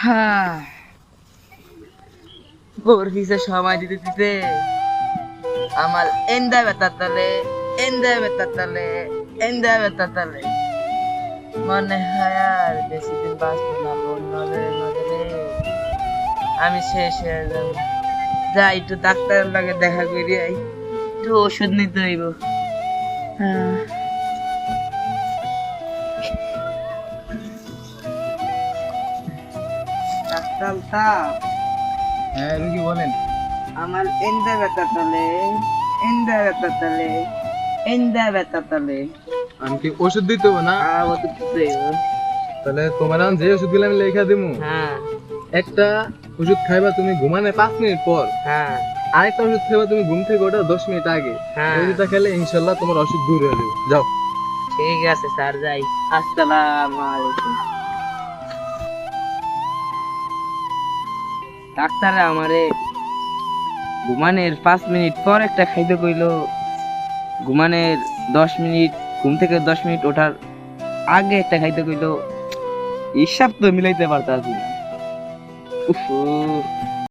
হ্যাঁ, ওর পিছে সময় দিতে দিতে আমার এন্দা ব্যথা তালে, এন্দা ব্যথা তালে, এন্দা ব্যথা তালে। মনে হয় আর বেশি দিন বাঁচবো না। বোন নজরে নজরে আমি শেষ হয়ে যাবো। যাই একটু ডাক্তারের লাগে দেখা করি, একটু ওষুধ নিতে হইব। হ্যাঁ, ডাক্তার সাহেব, হ্যাঁ রুগী বলেন। আমার এন্দা ব্যথা তালে, এন্দা ব্যথা তালে, এন্দা ব্যথা তালে। আমি কি ওষুধ দিতে হবে না? আর ওষুধ দিতে হইব। তাহলে তোমার এখন যে ওষুধ গুলো আমি লেখা দিমু, হ্যাঁ একটা ওষুধ খাইবা তুমি ঘুমানোর 5 মিনিট পর, হ্যাঁ আরেকটা ওষুধ খাইবা তুমি ঘুম থেকে ওঠা 10 মিনিট আগে। হ্যাঁ। এই ওষুধটা খেলে ইনশাল্লাহ তোমার অসুখ দূর হয়ে যাবে। যাও। ঠিক আছে স্যার, যাই। আসসালামু আলাইকুম। ডাক্তার আমারে ঘুমানের 5 মিনিট পর একটা খাইতে কইলো, ঘুমানের 10 মিনিট, ঘুম থেকে 10 মিনিট ওঠার আগে একটা খাইতে কইলো। হিসাব তো মিলাইতে পারতাছি না। উফ।